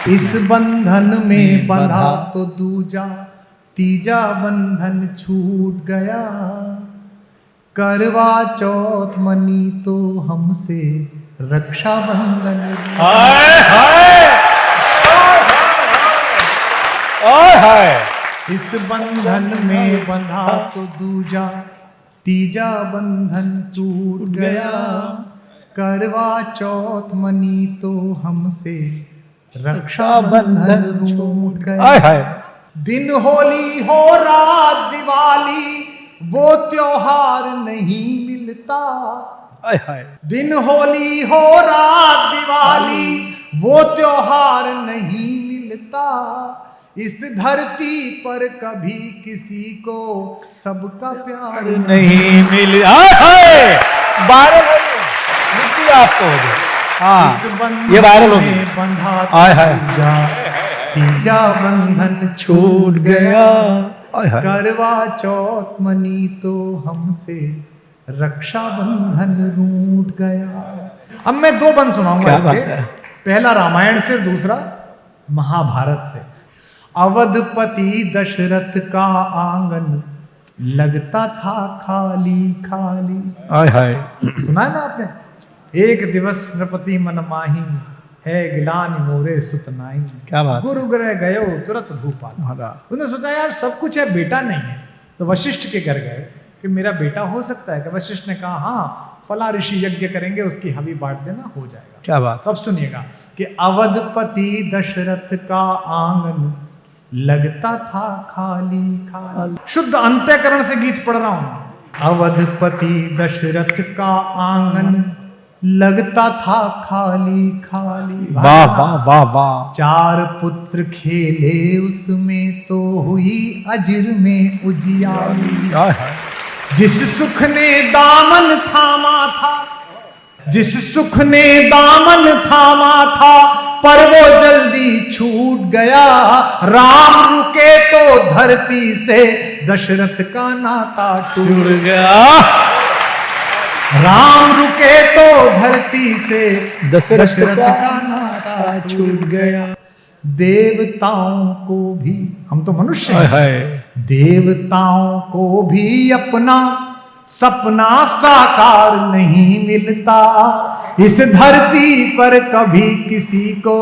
इस बंधन में बंधा तो दूजा तीजा बंधन छूट गया। करवा चौथ मनी तो हमसे रक्षा बंधन। हाय हाय हाय हाय। इस बंधन में बंधा तो दूजा तीजा बंधन छूट गया। करवा चौथ मनी तो हमसे रक्षा बंधन छूट गया। हाय हाय। दिन होली हो रात दिवाली वो त्योहार नहीं मिलता। हाय हाय। दिन होली हो रात दिवाली वो त्योहार नहीं मिलता। इस धरती पर कभी किसी को सबका प्यार नहीं मिल। हाय हाय। वायरल हो गया। आपको हो गया। हाँ ये वायरल हो गया। बंधा हाय हाय। तीजा बंधन छूट गया। हाय हाय। करवा चौथ मनी तो हमसे रक्षा बंधन रूठ गया। अब मैं दो बंद सुनाऊंगा इसके। पहला रामायण से, दूसरा महाभारत से। अवधपति दशरथ का आंगन लगता था खाली खाली। हाय हाय। सुना है ना आपने? एक दिवस नृपति मन माही है गिलान मोरे सुत नाई। क्या बात। गुरु ग्रह गयो तुरंत भूपाल। उन्होंने सोचा यार सब कुछ है, बेटा नहीं है। तो वशिष्ठ के घर गए कि मेरा बेटा हो सकता है। कि वशिष्ठ ने कहा हाँ फला ऋषि यज्ञ करेंगे, उसकी हवि बांट देना, हो जाएगा। क्या बात। तब सुनिएगा कि अवधपति दशरथ का आंगन लगता था खाली खाली। शुद्ध अंतःकरण से गीत पढ़ रहा हूं। अवधपति दशरथ का आंगन लगता था खाली खाली। वाह वाह वाह वाह। चार पुत्र खेले उसमें तो हुई अजर में उजियारी। जिस सुख ने दामन थामा था, जिस सुख ने दामन थामा था, पर वो जल्दी छूट गया। राम रुके तो धरती से दशरथ का नाता टूट गया। राम रुके तो धरती से दशरथ का नाता छूट गया। देवताओं को भी, हम तो मनुष्य हैं, देवताओं को भी अपना सपना साकार नहीं मिलता। इस धरती पर कभी किसी को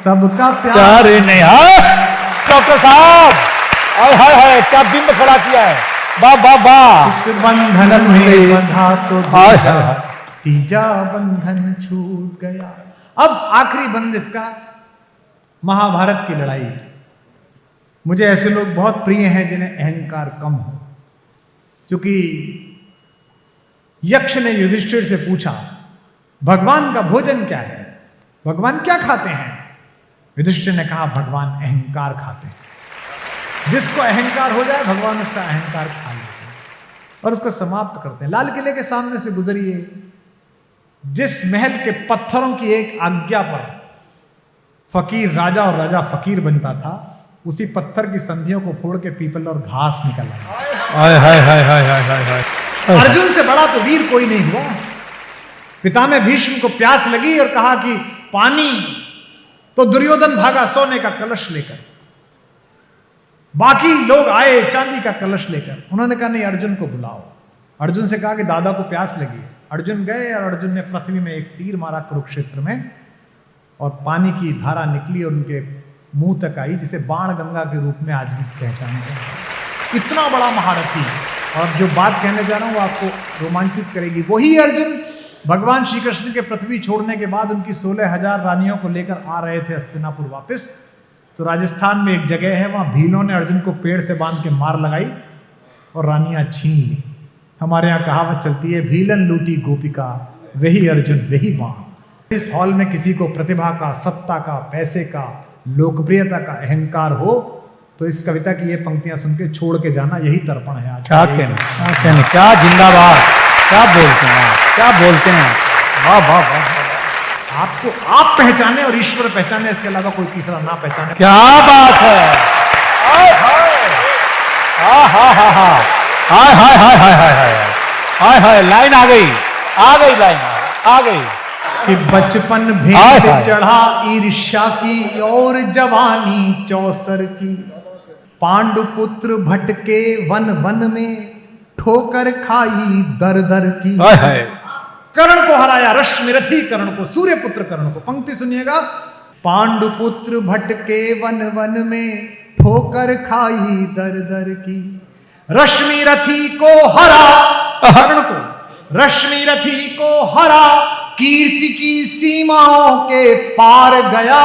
सबका प्यार नहीं। डॉक्टर साहब हाय हाय हाय, क्या बिंब खड़ा किया है। वाह वाह वाह। इस बंधन में बंधा तो दूजा तीजा बंधन छूट गया। अब आखिरी बंद इसका, महाभारत की लड़ाई। मुझे ऐसे लोग बहुत प्रिय हैं जिन्हें अहंकार कम हो। क्योंकि यक्ष ने युधिष्ठिर से पूछा भगवान का भोजन क्या है, भगवान क्या खाते हैं? युधिष्ठिर ने कहा भगवान अहंकार खाते हैं। जिसको अहंकार हो जाए भगवान उसका अहंकार खा लेते हैं और उसको समाप्त करते हैं। लाल किले के सामने से गुजरिए, जिस महल के पत्थरों की एक आज्ञा पर फकीर राजा और राजा फकीर बनता था, उसी पत्थर की संधियों को फोड़ के पीपल और घास निकल आया। अर्जुन से बड़ा तो वीर कोई नहीं हुआ। पितामह भीष्म को प्यास लगी और कहा कि पानी, तो दुर्योधन भागा सोने का कलश लेकर। बाकी लोग आए चांदी का कलश लेकर। उन्होंने कहा नहीं, अर्जुन को बुलाओ। अर्जुन से कहा कि दादा को प्यास लगी है। अर्जुन गए और अर्जुन ने पृथ्वी में एक तीर मारा कुरुक्षेत्र में, और पानी की धारा निकली और उनके मुंह तक आई, जिसे बाण गंगा के रूप में आज भी पहचाना जाता। इतना बड़ा महारथी। और जो बात कहने जा रहा हूं वो आपको रोमांचित करेगी। वही अर्जुन भगवान श्री कृष्ण के पृथ्वी छोड़ने के बाद उनकी 16,000 रानियों को लेकर आ रहे थे हस्तिनापुर वापस। तो राजस्थान में एक जगह है, वहां भीलों ने अर्जुन को पेड़ से बांध के मार लगाई और रानियां छीन ली। हमारे यहाँ कहावत चलती है, भीलन लूटी गोपिका वही अर्जुन वही बाण। इस हॉल में किसी को प्रतिभा का, सत्ता का, पैसे का, लोकप्रियता का अहंकार हो तो इस कविता की ये पंक्तियां सुन के छोड़ के जाना, यही तर्पण है आज। क्या कहना, क्या जिंदाबाद, क्या बोलते हैं, क्या बोलते हैं। वाह वाह वाह। आपको आप पहचाने और ईश्वर पहचाने, इसके अलावा कोई तीसरा ना पहचाने। क्या बात है। हाय हाय हाय हाय हाय हाय हाय हाय हाय हाय हाय, लाइन आ गई, आ गई लाइन, आ गई। कि बचपन हाय भेंट हाय। चढ़ा ईर्ष्या की और जवानी चौसर की। पांडुपुत्र भटके वन वन में ठोकर खाई दर दर की। हाय हाय। कर्ण को हराया, रश्मिरथी कर्ण को, सूर्यपुत्र कर्ण को। पंक्ति सुनिएगा, पांडुपुत्र भटके वन वन में ठोकर खाई दर दर की। रश्मिरथी को हरा, कर्ण को रश्मिरथी को हरा, कीर्ति की सीमाओं के पार गया।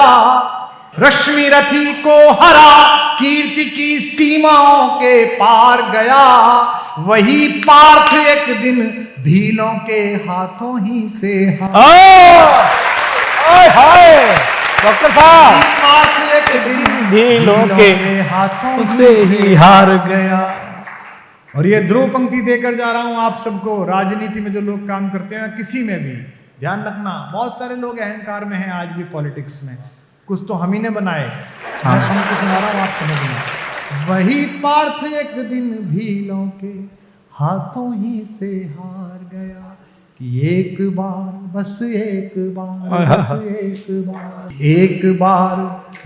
रश्मिरथी को हरा, कीर्ति की सीमाओं के पार गया। वही पार्थ एक दिन भीलों के हाथों ही से हाय हाय डॉक्टर साहब, पार्थ एक दिन भीलों के हाथों से ही हार गया। और ये ध्रुव पंक्ति देकर जा रहा हूं आप सबको। राजनीति में जो लोग काम करते हैं, किसी में भी ध्यान रखना, बहुत सारे लोग अहंकार में हैं आज भी पॉलिटिक्स में। कुछ तो हम ही ने बनाए। मैं हमको सुना रहा हूं, आप समझना। वही पार्थ एक दिन भीलों के हाथों ही से हार गया। कि एक बार, बस एक बार, बस एक बार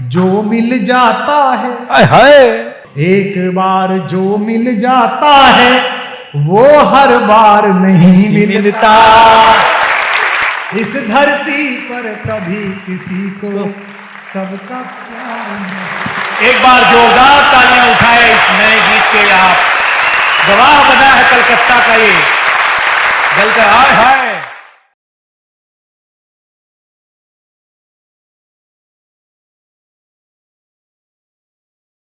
जो मिल जाता है, हाय हाय, एक बार जो मिल जाता है वो हर बार नहीं मिलता। इस धरती पर कभी किसी को सबका प्यार नहीं। एक बार जोरदार तालियां उठाए इस नए गीत के। आप गवाह बना है कलकत्ता का ये जलकर। हाय हाय।